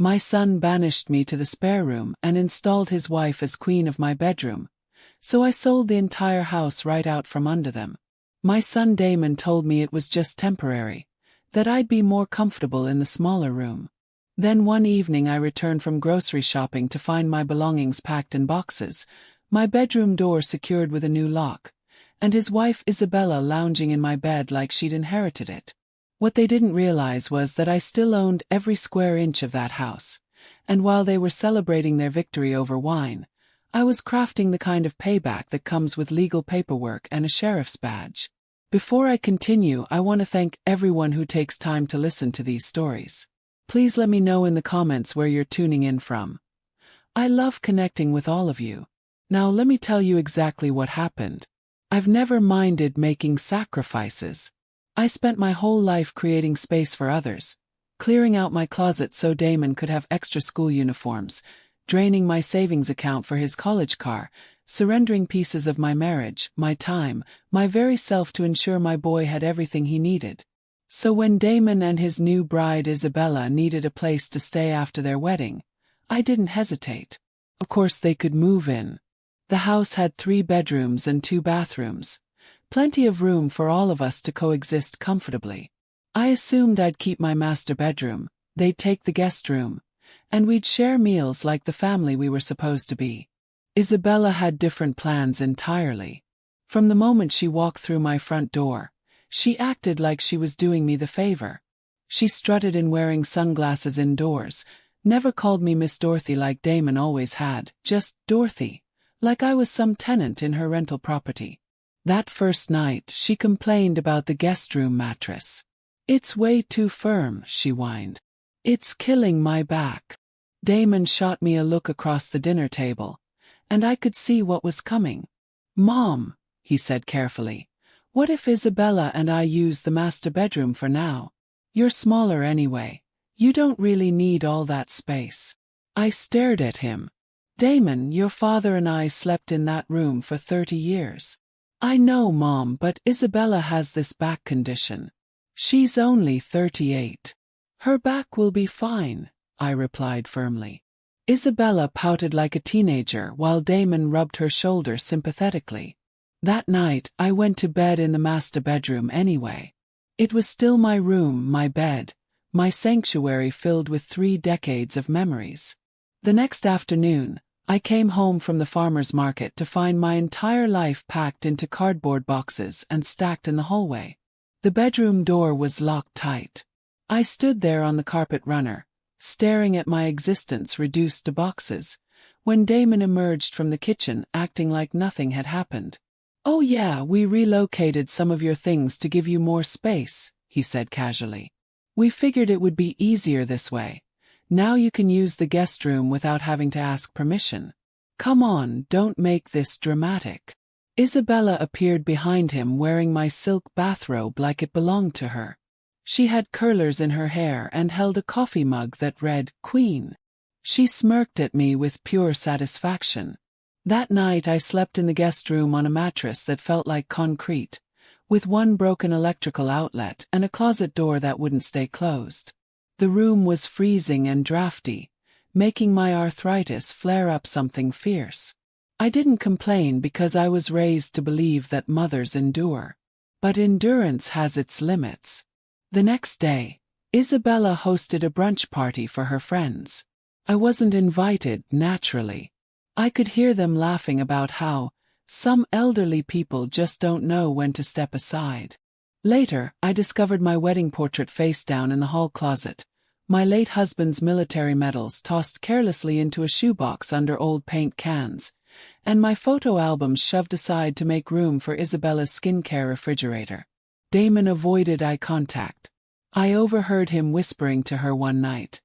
My son banished me to the spare room and installed his wife as queen of my bedroom, so I sold the entire house right out from under them. My son Damon told me it was just temporary, that I'd be more comfortable in the smaller room. Then one evening I returned from grocery shopping to find my belongings packed in boxes, my bedroom door secured with a new lock, and his wife Isabella lounging in my bed like she'd inherited it. What they didn't realize was that I still owned every square inch of that house, and while they were celebrating their victory over wine, I was crafting the kind of payback that comes with legal paperwork and a sheriff's badge. Before I continue, I want to thank everyone who takes time to listen to these stories. Please let me know in the comments where you're tuning in from. I love connecting with all of you. Now let me tell you exactly what happened. I've never minded making sacrifices. I spent my whole life creating space for others, clearing out my closet so Damon could have extra school uniforms, draining my savings account for his college car, surrendering pieces of my marriage, my time, my very self to ensure my boy had everything he needed. So when Damon and his new bride Isabella needed a place to stay after their wedding, I didn't hesitate. Of course they could move in. The house had 3 bedrooms and 2 bathrooms, plenty of room for all of us to coexist comfortably. I assumed I'd keep my master bedroom, they'd take the guest room, and we'd share meals like the family we were supposed to be. Isabella had different plans entirely. From the moment she walked through my front door, she acted like she was doing me the favor. She strutted in wearing sunglasses indoors, never called me Miss Dorothy like Damon always had, just Dorothy, like I was some tenant in her rental property. That first night, she complained about the guest room mattress. "It's way too firm," she whined. "It's killing my back." Damon shot me a look across the dinner table, and I could see what was coming. "Mom," he said carefully, "what if Isabella and I use the master bedroom for now? You're smaller anyway. You don't really need all that space." I stared at him. "Damon, your father and I slept in that room for 30 years. "I know, Mom, but Isabella has this back condition. She's only 38. Her back will be fine," I replied firmly. Isabella pouted like a teenager while Damon rubbed her shoulder sympathetically. That night, I went to bed in the master bedroom anyway. It was still my room, my bed, my sanctuary filled with 3 decades of memories. The next afternoon, I came home from the farmer's market to find my entire life packed into cardboard boxes and stacked in the hallway. The bedroom door was locked tight. I stood there on the carpet runner, staring at my existence reduced to boxes, when Damon emerged from the kitchen acting like nothing had happened. "Oh yeah, we relocated some of your things to give you more space," he said casually. "We figured it would be easier this way. Now you can use the guest room without having to ask permission. Come on, don't make this dramatic." Isabella appeared behind him wearing my silk bathrobe like it belonged to her. She had curlers in her hair and held a coffee mug that read, "Queen." She smirked at me with pure satisfaction. That night I slept in the guest room on a mattress that felt like concrete, with one broken electrical outlet and a closet door that wouldn't stay closed. The room was freezing and drafty, making my arthritis flare up something fierce. I didn't complain because I was raised to believe that mothers endure. But endurance has its limits. The next day, Isabella hosted a brunch party for her friends. I wasn't invited, naturally. I could hear them laughing about how some elderly people just don't know when to step aside. Later, I discovered my wedding portrait face down in the hall closet, my late husband's military medals tossed carelessly into a shoebox under old paint cans, and my photo albums shoved aside to make room for Isabella's skincare refrigerator. Damon avoided eye contact. I overheard him whispering to her one night,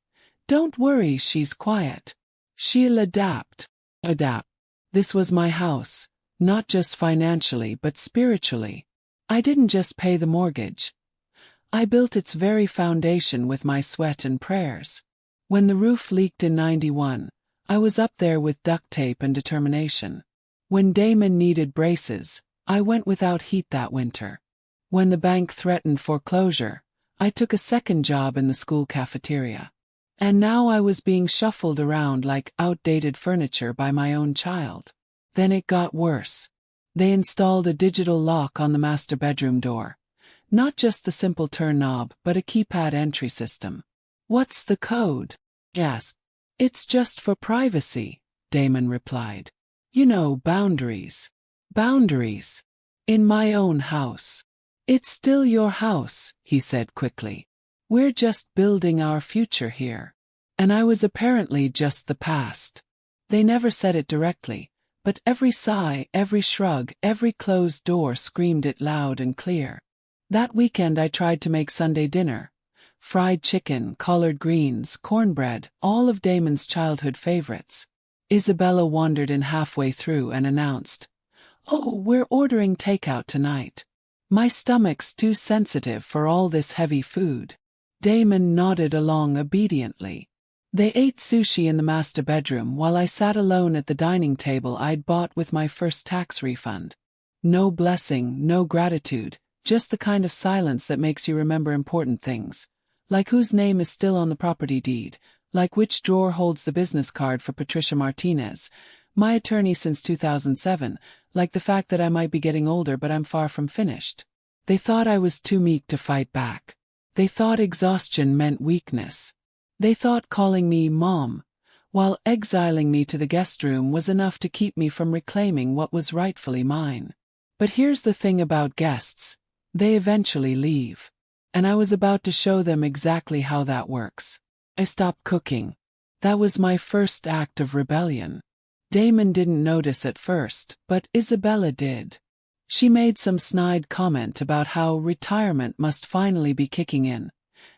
"Don't worry, she's quiet. She'll adapt." Adapt. This was my house, not just financially but spiritually. I didn't just pay the mortgage. I built its very foundation with my sweat and prayers. When the roof leaked in '91, I was up there with duct tape and determination. When Damon needed braces, I went without heat that winter. When the bank threatened foreclosure, I took a second job in the school cafeteria. And now I was being shuffled around like outdated furniture by my own child. Then it got worse. They installed a digital lock on the master bedroom door. Not just the simple turn knob, but a keypad entry system. "What's the code?" I asked. "It's just for privacy," Damon replied. "You know, boundaries. Boundaries. In my own house." "It's still your house," he said quickly. "We're just building our future here." And I was apparently just the past. They never said it directly, but every sigh, every shrug, every closed door screamed it loud and clear. That weekend I tried to make Sunday dinner. Fried chicken, collard greens, cornbread, all of Damon's childhood favorites. Isabella wandered in halfway through and announced, "Oh, we're ordering takeout tonight. My stomach's too sensitive for all this heavy food." Damon nodded along obediently. They ate sushi in the master bedroom while I sat alone at the dining table I'd bought with my first tax refund. No blessing, no gratitude, just the kind of silence that makes you remember important things. Like whose name is still on the property deed, like which drawer holds the business card for Patricia Martinez, my attorney since 2007, like the fact that I might be getting older but I'm far from finished. They thought I was too meek to fight back. They thought exhaustion meant weakness. They thought calling me Mom, while exiling me to the guest room was enough to keep me from reclaiming what was rightfully mine. But here's the thing about guests. They eventually leave. And I was about to show them exactly how that works. I stopped cooking. That was my first act of rebellion. Damon didn't notice at first, but Isabella did. She made some snide comment about how retirement must finally be kicking in,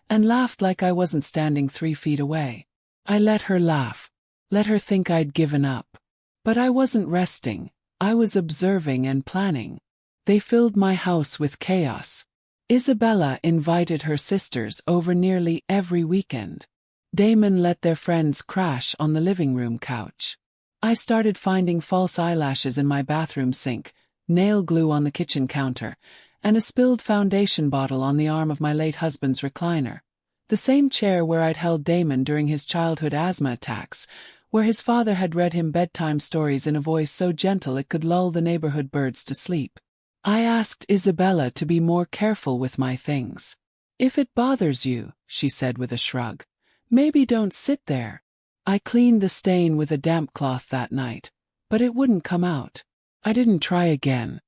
and laughed like I wasn't standing 3 feet away. I let her laugh, let her think I'd given up. But I wasn't resting, I was observing and planning. They filled my house with chaos. Isabella invited her sisters over nearly every weekend. Damon let their friends crash on the living room couch. I started finding false eyelashes in my bathroom sink, nail glue on the kitchen counter, and a spilled foundation bottle on the arm of my late husband's recliner. The same chair where I'd held Damon during his childhood asthma attacks, where his father had read him bedtime stories in a voice so gentle it could lull the neighborhood birds to sleep. I asked Isabella to be more careful with my things. "If it bothers you," she said with a shrug, "maybe don't sit there." I cleaned the stain with a damp cloth that night, but it wouldn't come out. I didn't try again.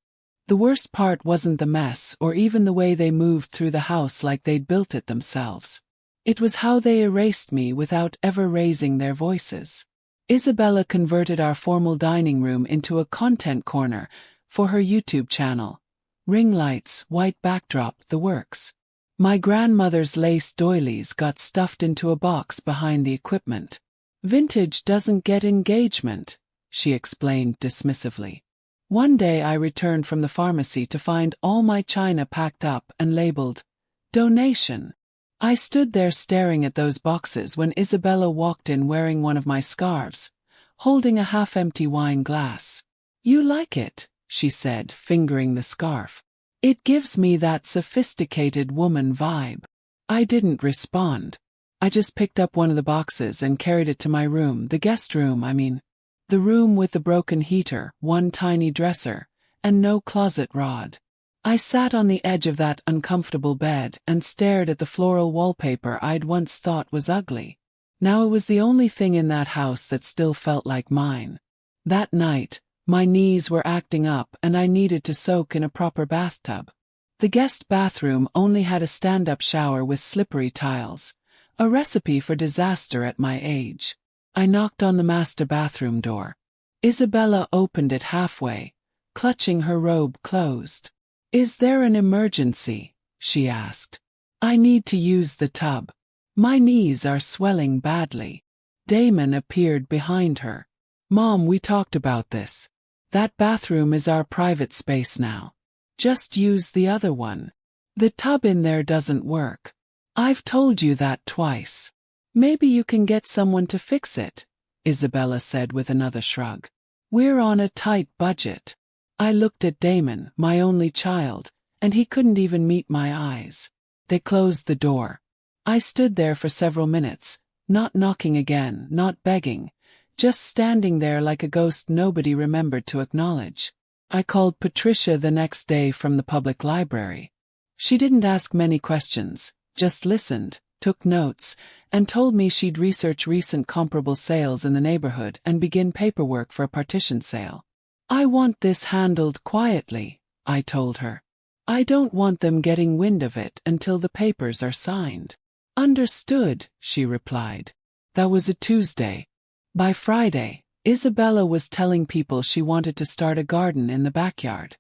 The worst part wasn't the mess or even the way they moved through the house like they'd built it themselves. It was how they erased me without ever raising their voices. Isabella converted our formal dining room into a content corner for her YouTube channel. Ring lights, white backdrop, the works. My grandmother's lace doilies got stuffed into a box behind the equipment. "Vintage doesn't get engagement," she explained dismissively. One day I returned from the pharmacy to find all my china packed up and labeled, "Donation." I stood there staring at those boxes when Isabella walked in wearing one of my scarves, holding a half-empty wine glass. "You like it?" she said, fingering the scarf. "It gives me that sophisticated woman vibe." I didn't respond. I just picked up one of the boxes and carried it to my room, the guest room, I mean. The room with the broken heater, one tiny dresser, and no closet rod. I sat on the edge of that uncomfortable bed and stared at the floral wallpaper I'd once thought was ugly. Now it was the only thing in that house that still felt like mine. That night, my knees were acting up and I needed to soak in a proper bathtub. The guest bathroom only had a stand-up shower with slippery tiles, a recipe for disaster at my age. I knocked on the master bathroom door. Isabella opened it halfway, clutching her robe closed. "Is there an emergency?" she asked. "I need to use the tub. My knees are swelling badly." Damon appeared behind her. "Mom, we talked about this. That bathroom is our private space now. Just use the other one. The tub in there doesn't work. I've told you that twice. Maybe you can get someone to fix it," Isabella said with another shrug. "We're on a tight budget." I looked at Damon, my only child, and he couldn't even meet my eyes. They closed the door. I stood there for several minutes, Not knocking again, not begging, just standing there like a ghost nobody remembered to acknowledge. I called Patricia the next day from the public library. She didn't ask many questions, just listened, took notes, and told me she'd research recent comparable sales in the neighborhood and begin paperwork for a partition sale. I want this handled quietly, I told her. I don't want them getting wind of it until the papers are signed. Understood, she replied. That was a Tuesday. By Friday, Isabella was telling people she wanted to start a garden in the backyard.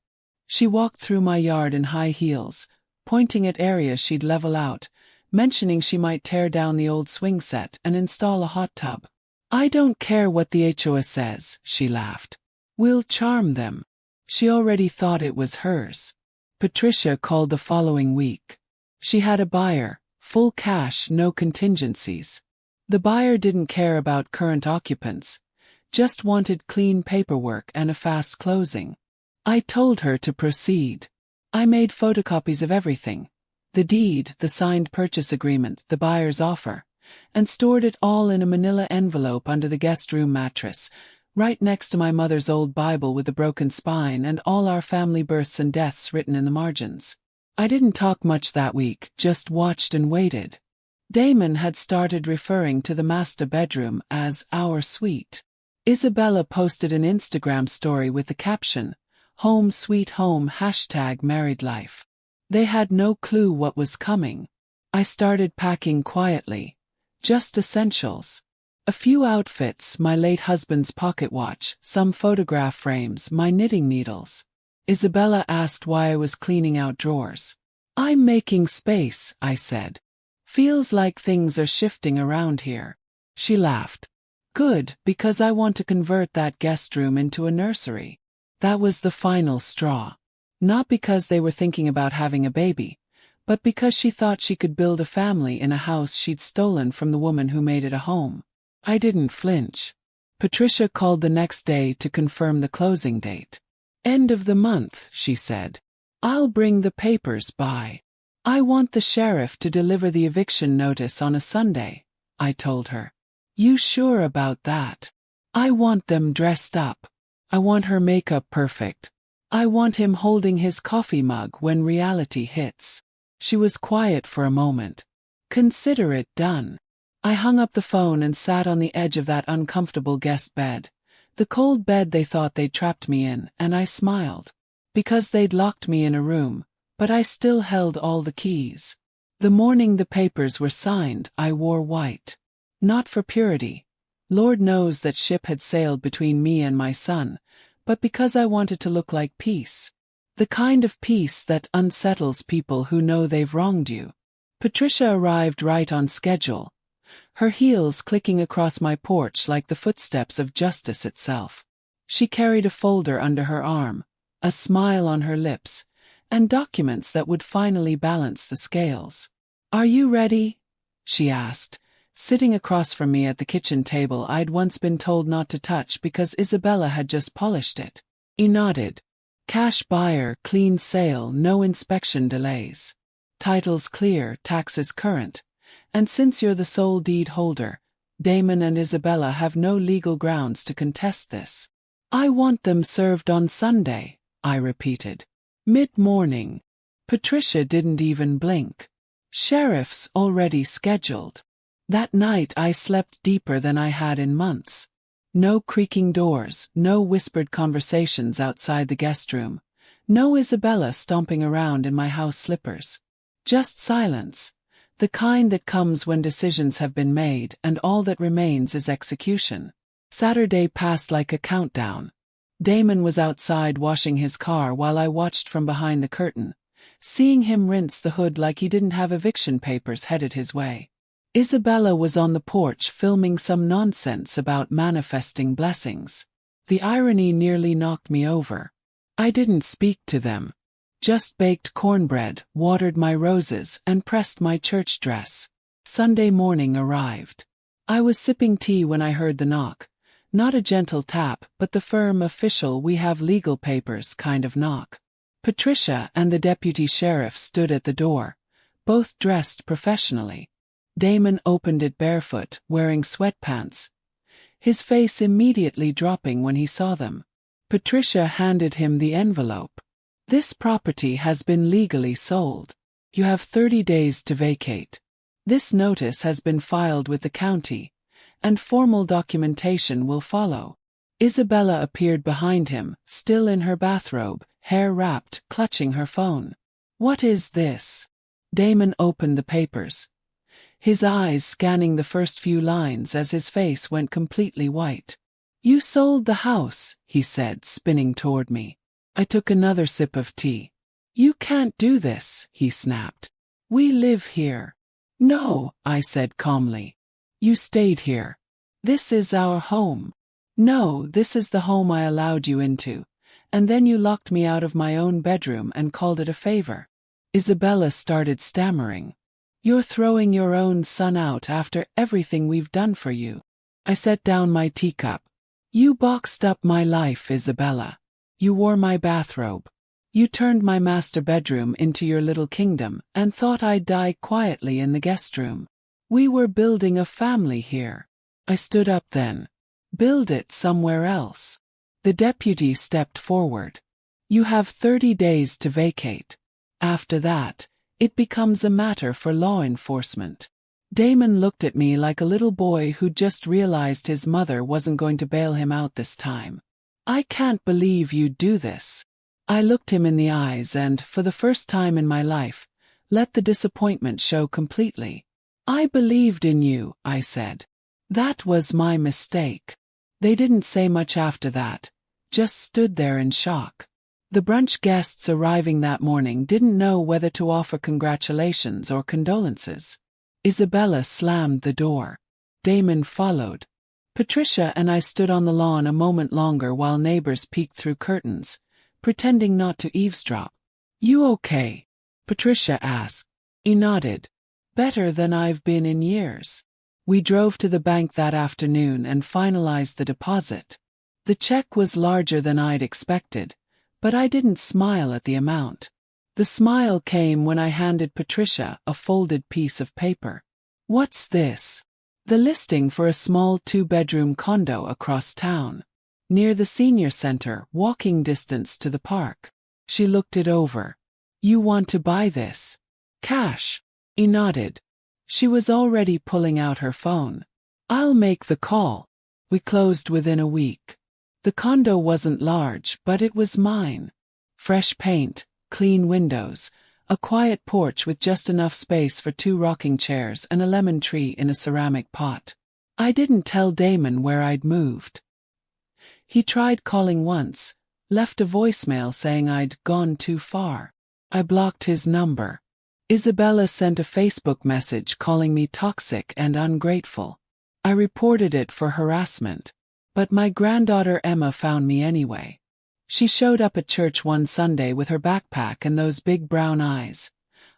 She walked through my yard in high heels, pointing at areas she'd level out, mentioning she might tear down the old swing set and install a hot tub. I don't care what the HOA says, she laughed. We'll charm them. She already thought it was hers. Patricia called the following week. She had a buyer, full cash, no contingencies. The buyer didn't care about current occupants, just wanted clean paperwork and a fast closing. I told her to proceed. I made photocopies of everything, the deed, the signed purchase agreement, the buyer's offer, and stored it all in a manila envelope under the guest room mattress, right next to my mother's old Bible with a broken spine and all our family births and deaths written in the margins. I didn't talk much that week, just watched and waited. Damon had started referring to the master bedroom as our suite. Isabella posted an Instagram story with the caption, "Home Sweet Home #married life." They had no clue what was coming. I started packing quietly. Just essentials. A few outfits, my late husband's pocket watch, some photograph frames, my knitting needles. Isabella asked why I was cleaning out drawers. I'm making space, I said. Feels like things are shifting around here. She laughed. Good, because I want to convert that guest room into a nursery. That was the final straw. Not because they were thinking about having a baby, but because she thought she could build a family in a house she'd stolen from the woman who made it a home. I didn't flinch. Patricia called the next day to confirm the closing date. End of the month, she said. I'll bring the papers by. I want the sheriff to deliver the eviction notice on a Sunday, I told her. You sure about that? I want them dressed up. I want her makeup perfect. I want him holding his coffee mug when reality hits. She was quiet for a moment. Consider it done. I hung up the phone and sat on the edge of that uncomfortable guest bed. The cold bed they thought they'd trapped me in, and I smiled. Because they'd locked me in a room, but I still held all the keys. The morning the papers were signed, I wore white. Not for purity. Lord knows that ship had sailed between me and my son, but because I wanted to look like peace. The kind of peace that unsettles people who know they've wronged you. Patricia arrived right on schedule. Her heels clicking across my porch like the footsteps of justice itself. She carried a folder under her arm, a smile on her lips, and documents that would finally balance the scales. Are you ready? She asked, sitting across from me at the kitchen table I'd once been told not to touch because Isabella had just polished it. He nodded. Cash buyer, clean sale, no inspection delays. Titles clear, taxes current. And since you're the sole deed holder, Damon and Isabella have no legal grounds to contest this. I want them served on Sunday, I repeated. Mid-morning. Patricia didn't even blink. Sheriff's already scheduled. That night I slept deeper than I had in months. No creaking doors, no whispered conversations outside the guest room, no Isabella stomping around in my house slippers. Just silence, the kind that comes when decisions have been made and all that remains is execution. Saturday passed like a countdown. Damon was outside washing his car while I watched from behind the curtain, seeing him rinse the hood like he didn't have eviction papers headed his way. Isabella was on the porch filming some nonsense about manifesting blessings. The irony nearly knocked me over. I didn't speak to them. Just baked cornbread, watered my roses, and pressed my church dress. Sunday morning arrived. I was sipping tea when I heard the knock. Not a gentle tap, but the firm official "we have legal papers" kind of knock. Patricia and the deputy sheriff stood at the door, both dressed professionally. Damon opened it barefoot, wearing sweatpants, his face immediately dropping when he saw them. Patricia handed him the envelope. This property has been legally sold. You have 30 days to vacate. This notice has been filed with the county, and formal documentation will follow. Isabella appeared behind him, still in her bathrobe, hair wrapped, clutching her phone. What is this? Damon opened the papers, his eyes scanning the first few lines as his face went completely white. You sold the house, he said, spinning toward me. I took another sip of tea. You can't do this, he snapped. We live here. No, I said calmly. You stayed here. This is our home. No, this is the home I allowed you into, and then you locked me out of my own bedroom and called it a favor. Isabella started stammering. You're throwing your own son out after everything we've done for you. I set down my teacup. You boxed up my life, Isabella. You wore my bathrobe. You turned my master bedroom into your little kingdom and thought I'd die quietly in the guest room. We were building a family here. I stood up then. Build it somewhere else. The deputy stepped forward. You have 30 days to vacate. After that, it becomes a matter for law enforcement. Damon looked at me like a little boy who just realized his mother wasn't going to bail him out this time. I can't believe you'd do this. I looked him in the eyes and, for the first time in my life, let the disappointment show completely. I believed in you, I said. That was my mistake. They didn't say much after that, just stood there in shock. The brunch guests arriving that morning didn't know whether to offer congratulations or condolences. Isabella slammed the door. Damon followed. Patricia and I stood on the lawn a moment longer while neighbors peeked through curtains, pretending not to eavesdrop. You okay? Patricia asked. He nodded. Better than I've been in years. We drove to the bank that afternoon and finalized the deposit. The check was larger than I'd expected, but I didn't smile at the amount. The smile came when I handed Patricia a folded piece of paper. What's this? The listing for a small 2-bedroom condo across town. Near the senior center, walking distance to the park. She looked it over. You want to buy this? Cash. He nodded. She was already pulling out her phone. I'll make the call. We closed within a week. The condo wasn't large, but it was mine. Fresh paint, clean windows, a quiet porch with just enough space for 2 rocking chairs and a lemon tree in a ceramic pot. I didn't tell Damon where I'd moved. He tried calling once, left a voicemail saying I'd gone too far. I blocked his number. Isabella sent a Facebook message calling me toxic and ungrateful. I reported it for harassment. But my granddaughter Emma found me anyway. She showed up at church one Sunday with her backpack and those big brown eyes,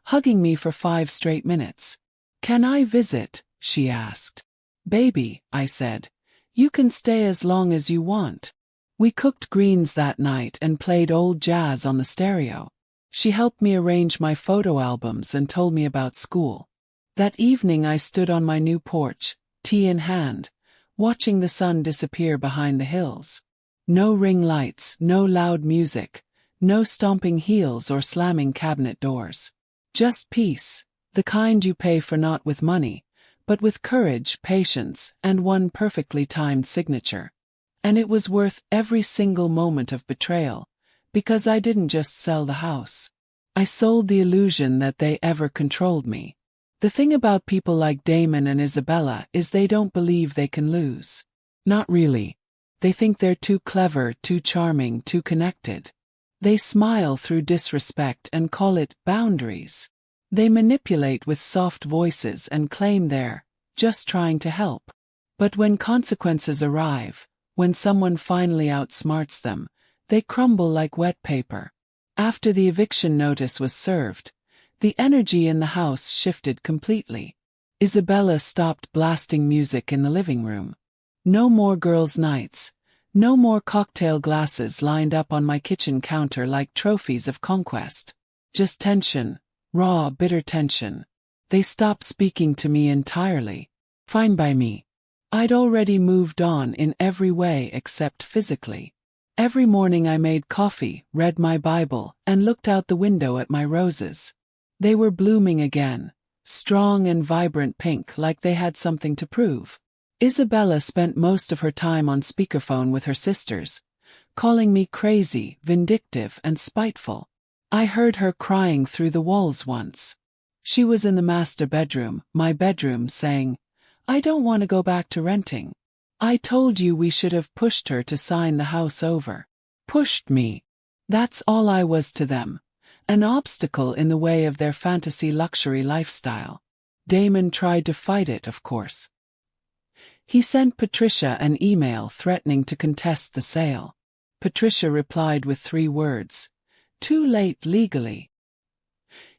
hugging me for 5 straight minutes. Can I visit? She asked. Baby, I said, you can stay as long as you want. We cooked greens that night and played old jazz on the stereo. She helped me arrange my photo albums and told me about school. That evening I stood on my new porch, tea in hand, watching the sun disappear behind the hills. No ring lights, no loud music, no stomping heels or slamming cabinet doors. Just peace, the kind you pay for not with money, but with courage, patience, and one perfectly timed signature. And it was worth every single moment of betrayal, because I didn't just sell the house. I sold the illusion that they ever controlled me. The thing about people like Damon and Isabella is they don't believe they can lose. Not really. They think they're too clever, too charming, too connected. They smile through disrespect and call it boundaries. They manipulate with soft voices and claim they're just trying to help. But when consequences arrive, when someone finally outsmarts them, they crumble like wet paper. After the eviction notice was served, the energy in the house shifted completely. Isabella stopped blasting music in the living room. No more girls' nights. No more cocktail glasses lined up on my kitchen counter like trophies of conquest. Just tension, raw, bitter tension. They stopped speaking to me entirely. Fine by me. I'd already moved on in every way except physically. Every morning I made coffee, read my Bible, and looked out the window at my roses. They were blooming again, strong and vibrant pink like they had something to prove. Isabella spent most of her time on speakerphone with her sisters, calling me crazy, vindictive, and spiteful. I heard her crying through the walls once. She was in the master bedroom, my bedroom, saying, "I don't want to go back to renting. I told you we should have pushed her to sign the house over." Pushed me. That's all I was to them. An obstacle in the way of their fantasy luxury lifestyle. Damon tried to fight it, of course. He sent Patricia an email threatening to contest the sale. Patricia replied with 3 words. Too late legally.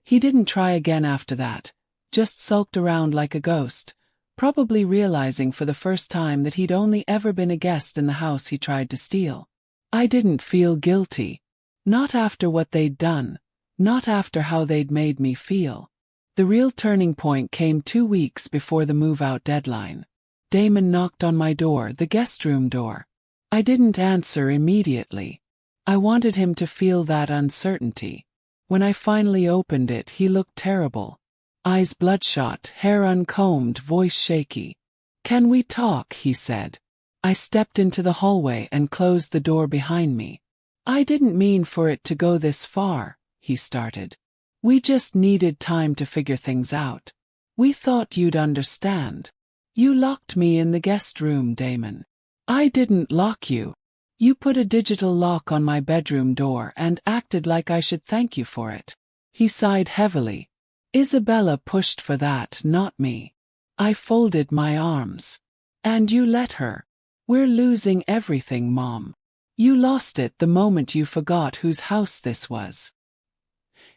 He didn't try again after that, just sulked around like a ghost, probably realizing for the first time that he'd only ever been a guest in the house he tried to steal. I didn't feel guilty. Not after what they'd done. Not after how they'd made me feel. The real turning point came 2 weeks before the move-out deadline. Damon knocked on my door, the guest room door. I didn't answer immediately. I wanted him to feel that uncertainty. When I finally opened it, he looked terrible. Eyes bloodshot, hair uncombed, voice shaky. "Can we talk?" he said. I stepped into the hallway and closed the door behind me. "I didn't mean for it to go this far," he started. "We just needed time to figure things out. We thought you'd understand. You locked me in the guest room, Damon." "I didn't lock you. You put a digital lock on my bedroom door and acted like I should thank you for it." He sighed heavily. "Isabella pushed for that, not me." I folded my arms. "And you let her. We're losing everything, Mom. You lost it the moment you forgot whose house this was."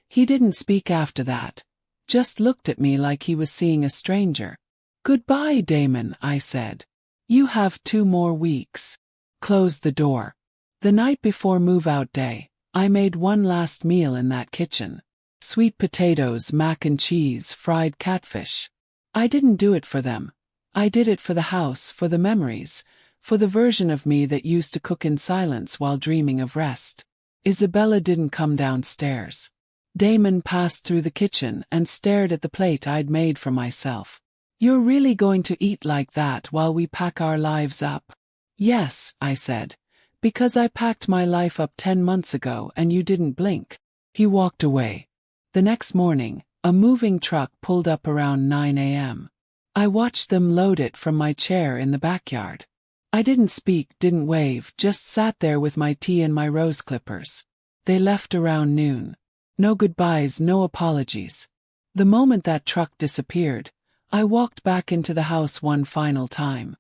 He didn't speak after that, just looked at me like he was seeing a stranger. "Goodbye, Damon," I said. "You have 2 more weeks." Closed the door. The night before move-out day, I made one last meal in that kitchen. Sweet potatoes, mac and cheese, fried catfish. I didn't do it for them. I did it for the house, for the memories, for the version of me that used to cook in silence while dreaming of rest. Isabella didn't come downstairs. Damon passed through the kitchen and stared at the plate I'd made for myself. "You're really going to eat like that while we pack our lives up?" "Yes," I said, "because I packed my life up 10 months ago and you didn't blink." He walked away. The next morning, a moving truck pulled up around 9 a.m. I watched them load it from my chair in the backyard. I didn't speak, didn't wave, just sat there with my tea and my rose clippers. They left around noon. No goodbyes, no apologies. The moment that truck disappeared, I walked back into the house one final time.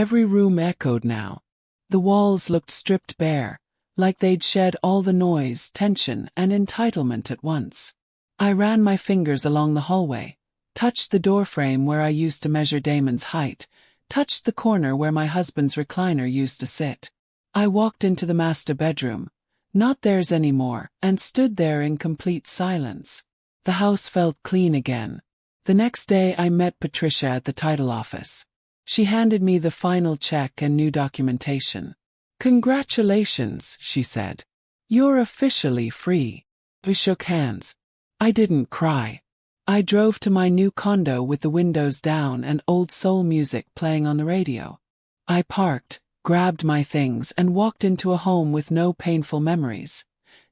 Every room echoed now. The walls looked stripped bare, like they'd shed all the noise, tension, and entitlement at once. I ran my fingers along the hallway, touched the doorframe where I used to measure Damon's height, touched the corner where my husband's recliner used to sit. I walked into the master bedroom, not theirs anymore, and stood there in complete silence. The house felt clean again. The next day I met Patricia at the title office. She handed me the final check and new documentation. "Congratulations," she said. "You're officially free." We shook hands. I didn't cry. I drove to my new condo with the windows down and old soul music playing on the radio. I parked, grabbed my things, and walked into a home with no painful memories.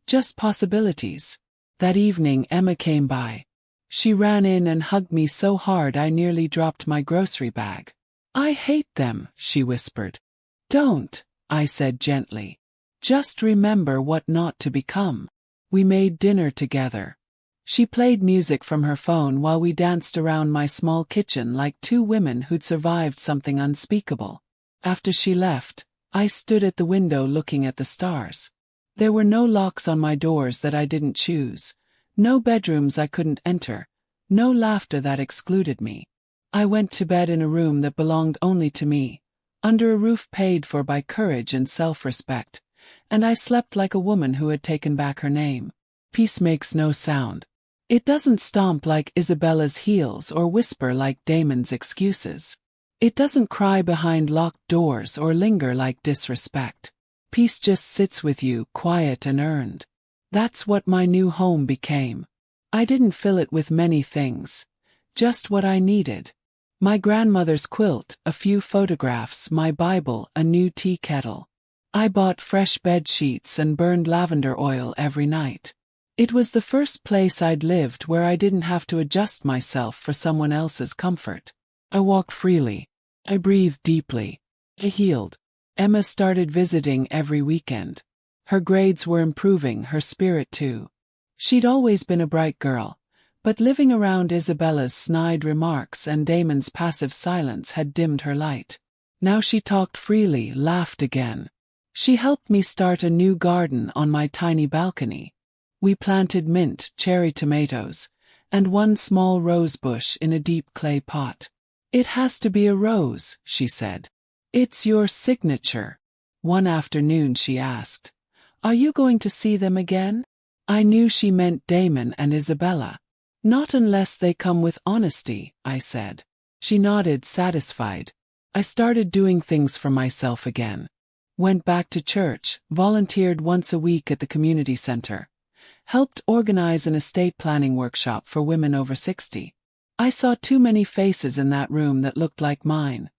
Just possibilities. That evening Emma came by. She ran in and hugged me so hard I nearly dropped my grocery bag. "I hate them," she whispered. "Don't," I said gently. "Just remember what not to become." We made dinner together. She played music from her phone while we danced around my small kitchen like 2 women who'd survived something unspeakable. After she left, I stood at the window looking at the stars. There were no locks on my doors that I didn't choose, no bedrooms I couldn't enter, no laughter that excluded me. I went to bed in a room that belonged only to me, under a roof paid for by courage and self-respect, and I slept like a woman who had taken back her name. Peace makes no sound. It doesn't stomp like Isabella's heels or whisper like Damon's excuses. It doesn't cry behind locked doors or linger like disrespect. Peace just sits with you, quiet and earned. That's what my new home became. I didn't fill it with many things. Just what I needed. My grandmother's quilt, a few photographs, my Bible, a new tea kettle. I bought fresh bed sheets and burned lavender oil every night. It was the first place I'd lived where I didn't have to adjust myself for someone else's comfort. I walked freely. I breathed deeply. I healed. Emma started visiting every weekend. Her grades were improving, her spirit too. She'd always been a bright girl, but living around Isabella's snide remarks and Damon's passive silence had dimmed her light. Now she talked freely, laughed again. She helped me start a new garden on my tiny balcony. We planted mint, cherry tomatoes, and one small rose bush in a deep clay pot. "It has to be a rose," she said. "It's your signature." One afternoon she asked, "Are you going to see them again?" I knew she meant Damon and Isabella. "Not unless they come with honesty," I said. She nodded, satisfied. I started doing things for myself again. Went back to church, volunteered once a week at the community center. Helped organize an estate planning workshop for women over 60. I saw too many faces in that room that looked like mine.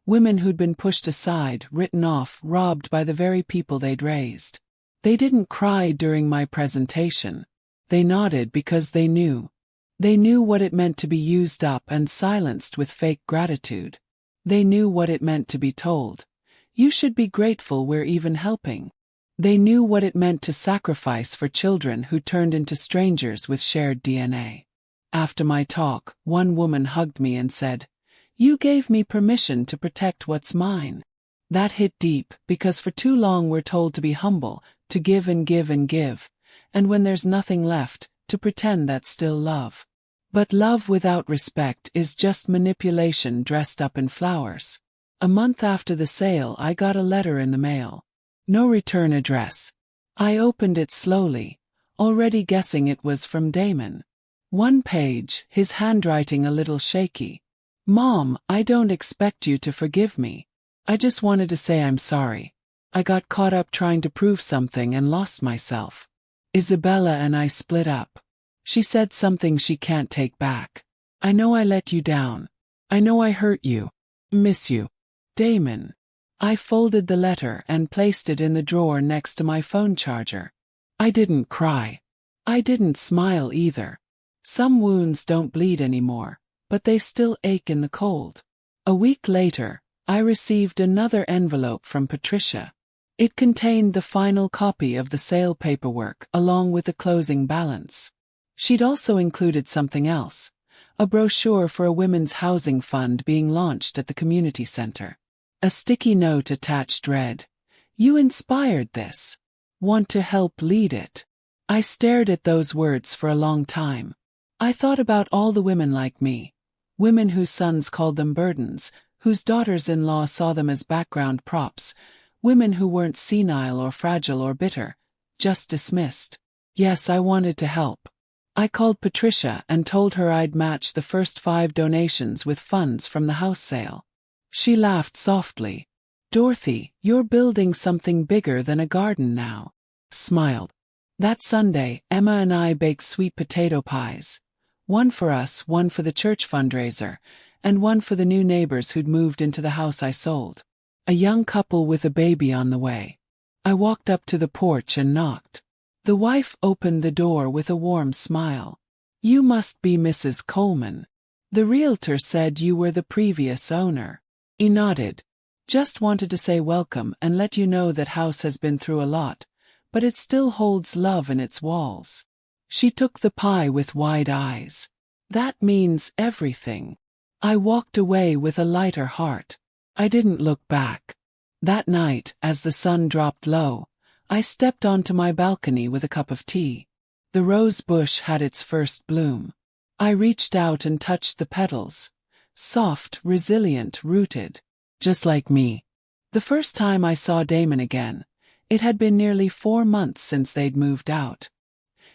Women who'd been pushed aside, written off, robbed by the very people they'd raised. They didn't cry during my presentation. They nodded because they knew. They knew what it meant to be used up and silenced with fake gratitude. They knew what it meant to be told, "You should be grateful we're even helping." They knew what it meant to sacrifice for children who turned into strangers with shared DNA. After my talk, one woman hugged me and said, "You gave me permission to protect what's mine." That hit deep, because for too long we're told to be humble, to give and give and give, and when there's nothing left, to pretend that's still love. But love without respect is just manipulation dressed up in flowers. A month after the sale, I got a letter in the mail. No return address. I opened it slowly, already guessing it was from Damon. One page, his handwriting a little shaky. "Mom, I don't expect you to forgive me. I just wanted to say I'm sorry. I got caught up trying to prove something and lost myself. Isabella and I split up. She said something she can't take back. I know I let you down. I know I hurt you. Miss you. Damon." I folded the letter and placed it in the drawer next to my phone charger. I didn't cry. I didn't smile either. Some wounds don't bleed anymore, but they still ache in the cold. A week later, I received another envelope from Patricia. It contained the final copy of the sale paperwork along with the closing balance. She'd also included something else, a brochure for a women's housing fund being launched at the community center. A sticky note attached read, "You inspired this. Want to help lead it?" I stared at those words for a long time. I thought about all the women like me, women whose sons called them burdens, whose daughters-in-law saw them as background props, women who weren't senile or fragile or bitter, just dismissed. Yes, I wanted to help. I called Patricia and told her I'd match the first 5 donations with funds from the house sale. She laughed softly. "Dorothy, you're building something bigger than a garden now." Smiled. That Sunday, Emma and I baked sweet potato pies. One for us, one for the church fundraiser, and one for the new neighbors who'd moved into the house I sold. A young couple with a baby on the way. I walked up to the porch and knocked. The wife opened the door with a warm smile. "You must be Mrs. Coleman. The realtor said you were the previous owner." He nodded. "Just wanted to say welcome and let you know that house has been through a lot, but it still holds love in its walls." She took the pie with wide eyes. "That means everything." I walked away with a lighter heart. I didn't look back. That night, as the sun dropped low, I stepped onto my balcony with a cup of tea. The rose bush had its first bloom. I reached out and touched the petals. Soft, resilient, rooted. Just like me. The first time I saw Damon again, it had been nearly 4 months since they'd moved out.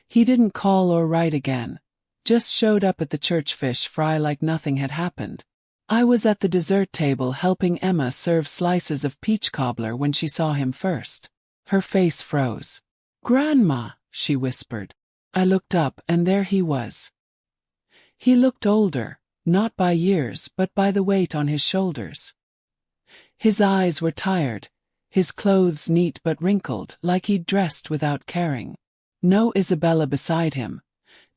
He didn't call or write again. just showed up at the church fish fry like nothing had happened. I was at the dessert table helping Emma serve slices of peach cobbler when she saw him first. Her face froze. "Grandma," she whispered. I looked up and there he was. He looked older, not by years but by the weight on his shoulders. His eyes were tired, his clothes neat but wrinkled, like he'd dressed without caring. No Isabella beside him.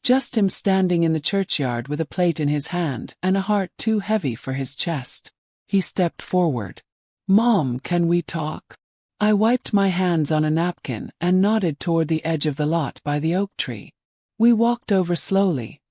Just him standing in the churchyard with a plate in his hand and a heart too heavy for his chest. He stepped forward. "Mom, can we talk?" I wiped my hands on a napkin and nodded toward the edge of the lot by the oak tree. We walked over slowly.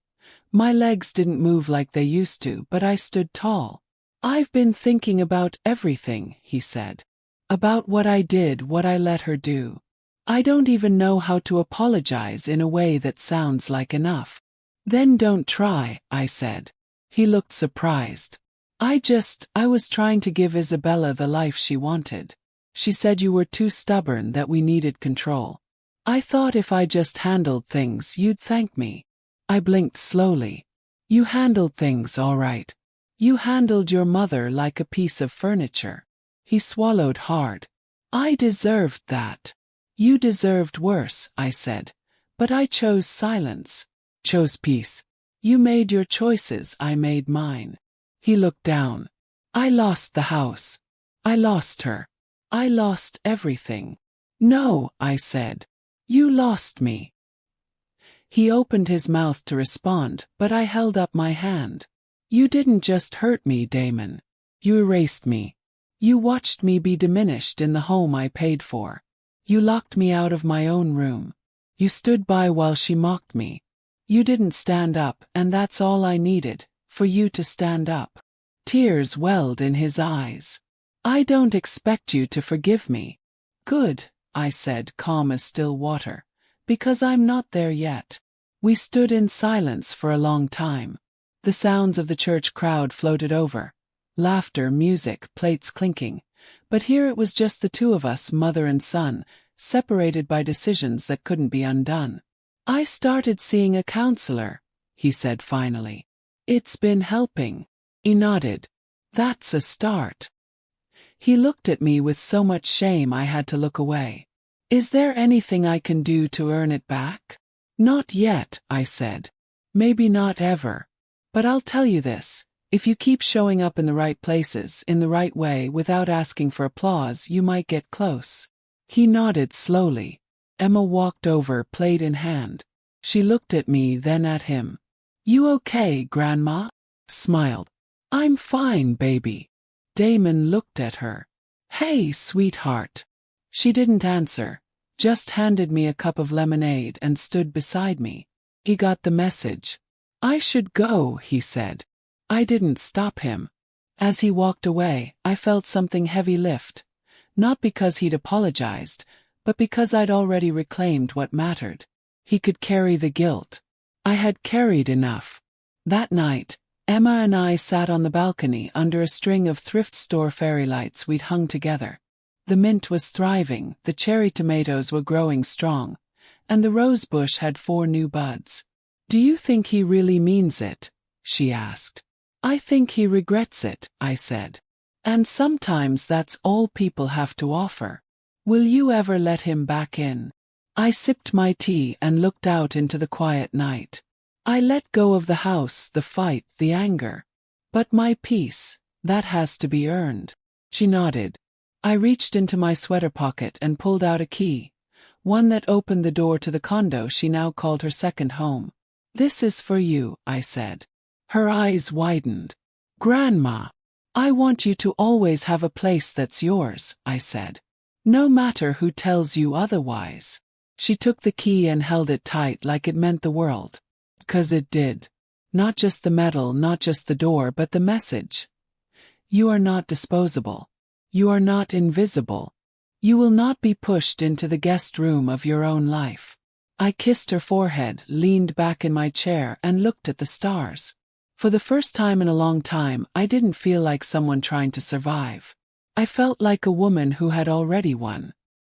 My legs didn't move like they used to, but I stood tall. "I've been thinking about everything," he said. "About what I did, what I let her do. I don't even know how to apologize in a way that sounds like enough." "Then don't try," I said. He looked surprised. I was trying to give Isabella the life she wanted. She said you were too stubborn, that we needed control. I thought if I just handled things you'd thank me." I blinked slowly. "You handled things all right. You handled your mother like a piece of furniture." He swallowed hard. "I deserved that." "You deserved worse," I said. "But I chose silence. Chose peace. You made your choices, I made mine." He looked down. "I lost the house. I lost her. I lost everything." "No," I said. "You lost me." He opened his mouth to respond, but I held up my hand. "You didn't just hurt me, Damon. You erased me. You watched me be diminished in the home I paid for. You locked me out of my own room. You stood by while she mocked me. You didn't stand up, and that's all I needed, for you to stand up." Tears welled in his eyes. "I don't expect you to forgive me." "Good," I said, calm as still water, "because I'm not there yet." We stood in silence for a long time. The sounds of the church crowd floated over. Laughter, music, plates clinking. But here it was just the two of us, mother and son, separated by decisions that couldn't be undone. "I started seeing a counselor," he said finally. "It's been helping." He nodded. "That's a start." He looked at me with so much shame I had to look away. "Is there anything I can do to earn it back?" "Not yet," I said. "Maybe not ever. But I'll tell you this. If you keep showing up in the right places, in the right way, without asking for applause, you might get close." He nodded slowly. Emma walked over, plate in hand. She looked at me, then at him. "You okay, Grandma?" Smiled. "I'm fine, baby." Damon looked at her. "Hey, sweetheart." She didn't answer, just handed me a cup of lemonade and stood beside me. He got the message. "I should go," he said. I didn't stop him. As he walked away, I felt something heavy lift. Not because he'd apologized, but because I'd already reclaimed what mattered. He could carry the guilt. I had carried enough. That night, Emma and I sat on the balcony under a string of thrift store fairy lights we'd hung together. The mint was thriving, the cherry tomatoes were growing strong, and the rose bush had 4 new buds. "Do you think he really means it?" she asked. "I think he regrets it," I said. "And sometimes that's all people have to offer. Will you ever let him back in?" I sipped my tea and looked out into the quiet night. I let go of the house, the fight, the anger. But my peace, that has to be earned. She nodded. I reached into my sweater pocket and pulled out a key, one that opened the door to the condo she now called her second home. "This is for you," I said. Her eyes widened. "Grandma, I want you to always have a place that's yours," I said. "No matter who tells you otherwise." She took the key and held it tight like it meant the world. 'Cause it did. Not just the metal, not just the door, but the message. You are not disposable. You are not invisible. You will not be pushed into the guest room of your own life. I kissed her forehead, leaned back in my chair, and looked at the stars. For the first time in a long time, I didn't feel like someone trying to survive. I felt like a woman who had already won.